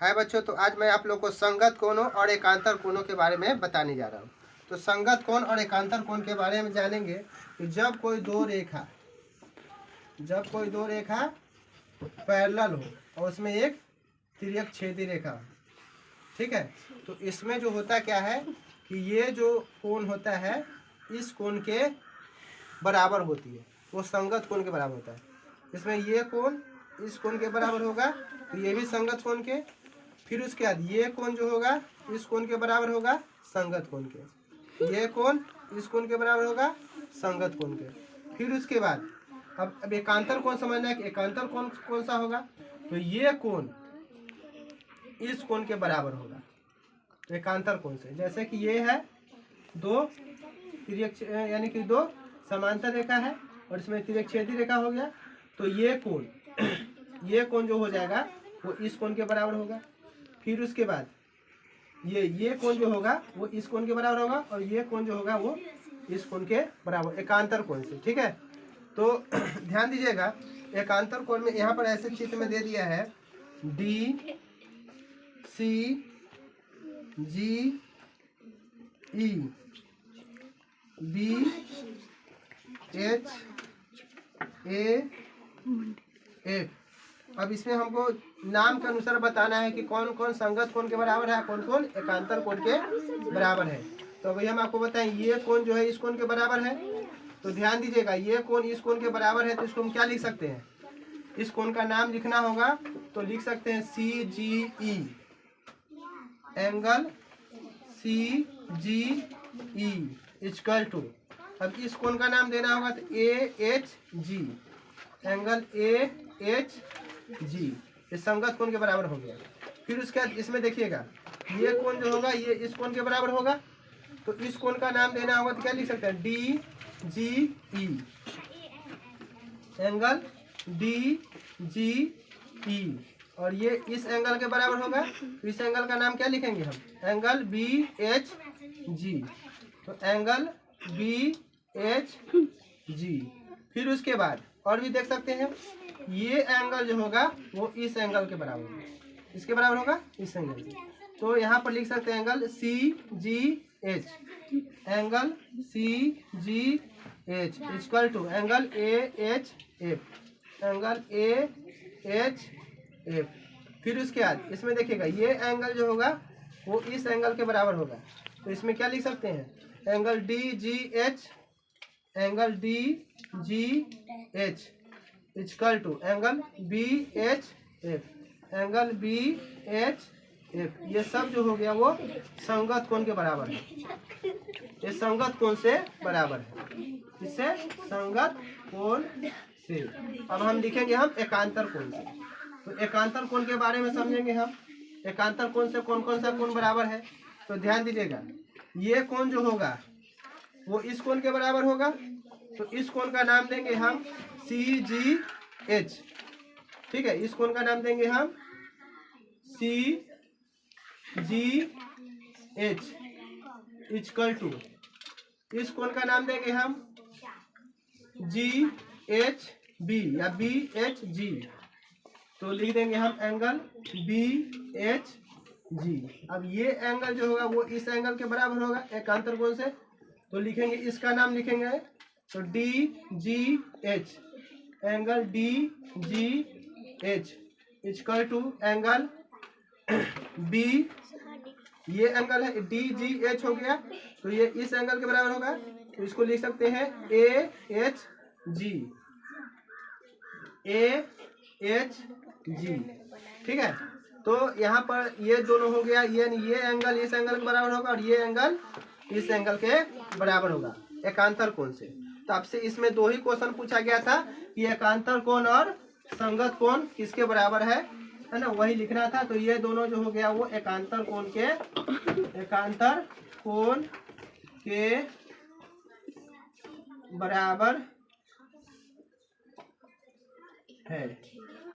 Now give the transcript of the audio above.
हाय बच्चों, तो आज मैं आप लोग को संगत कोणों और एकांतर कोणों के बारे में बताने जा रहा हूँ। तो संगत कोण और एकांतर कोण के बारे में जानेंगे कि जब कोई दो रेखा पैरेलल हो और उसमें एक तिर्यक छेदी रेखा हो, ठीक है। तो इसमें जो होता क्या है कि ये जो कोण होता है इस कोण के बराबर होती है, वो संगत कोण के बराबर होता है। इसमें ये कोण इस कोण के बराबर होगा तो ये भी संगत कोण के, फिर उसके बाद ये कोण जो होगा इस कोण के बराबर होगा संगत कोण के, ये कोण इस कोण के बराबर होगा संगत कोण के। फिर उसके बाद अब एकांतर कोण समझना है कि एकांतर कोण कौन सा होगा। तो ये कोण इस कोण के बराबर होगा एकांतर कोण से। जैसे कि ये है दो तिर्यक यानी कि दो समांतर रेखा है और इसमें तिर्यक छेदी रेखा हो गया, तो ये कोण जो हो जाएगा वो इस कोण के बराबर होगा। फिर उसके बाद ये कोण जो होगा वो इस कोण के बराबर होगा और ये कोण जो होगा वो इस कोण के बराबर, एकांतर कोण से, ठीक है। तो ध्यान दीजिएगा, एकांतर कोण में यहाँ पर ऐसे चित्र में दे दिया है D C G E B H A F. अब इसमें हमको नाम के अनुसार बताना है कि कौन कौन संगत कोण के बराबर है, कौन कौन एकांतर कोण के बराबर है। तो अभी हम आपको बताएं, ये कोण जो है इस कोण के बराबर है। तो ध्यान दीजिएगा, ये कोण इस कोण के बराबर है तो इसको हम क्या लिख सकते हैं, इस कोण का नाम लिखना होगा तो लिख सकते हैं C G E, angle C G E equal to, अब इस कोण का नाम देना होगा तो A H G, angle A H G, ये संगत कोण के बराबर हो गया। फिर उसके बाद इसमें देखिएगा ये कोण जो होगा ये इस कोण के बराबर होगा, तो इस कोण का नाम देना होगा तो क्या लिख सकते हैं D G E, angle D जी ई, और ये इस एंगल के बराबर होगा तो इस एंगल का नाम क्या लिखेंगे हम, एंगल बी एच जी, तो एंगल बी एच जी। फिर उसके बाद और भी देख सकते हैं, ये एंगल जो होगा वो इस एंगल के बराबर होगा, इसके बराबर होगा इस एंगल के। तो यहाँ पर लिख सकते हैं angle C G H, angle C G H equal to angle A H F, angle A H F. फिर उसके बाद इसमें देखिएगा ये एंगल जो होगा वो इस एंगल के बराबर होगा, तो इसमें क्या लिख सकते हैं angle D G H, angle D G H equal to angle B H F, angle B H F. ये सब जो हो गया वो संगत कोण के बराबर है, ये संगत कोण से बराबर है, इससे संगत कोण से। अब हम लिखेंगे हम एकांतर कोण से। तो एकांतर कोण के बारे में समझेंगे हम, एकांतर कोण से कौन कौन सा कोण बराबर है। तो ध्यान दीजिएगा, ये कोण जो होगा वो इस कोण के बराबर होगा, तो इस कोण का नाम देंगे हम सी जी एच, ठीक है। इस कोण का नाम देंगे हम सी जी एच इक्वल टू, इस कोण का नाम देंगे हम जी एच बी या बी एच जी, तो लिख देंगे हम एंगल बी एच जी। अब ये एंगल जो होगा वो इस एंगल के बराबर होगा एकांतर कोण से, तो लिखेंगे इसका नाम लिखेंगे तो D G H, angle D G H equal to angle B, ये एंगल है डी जी एच हो गया तो ये इस एंगल के बराबर होगा, तो इसको लिख सकते हैं ए एच जी, ए एच जी, ठीक है। तो यहाँ पर ये दोनों हो गया, ये एंगल इस एंगल के बराबर होगा और ये एंगल इस एंगल के बराबर होगा एकांतर कोण से। तो आपसे इसमें दो ही क्वेश्चन पूछा गया था कि एकांतर कोण और संगत कोण किसके बराबर है ना, वही लिखना था। तो ये दोनों जो हो गया वो एकांतर कोण के बराबर है।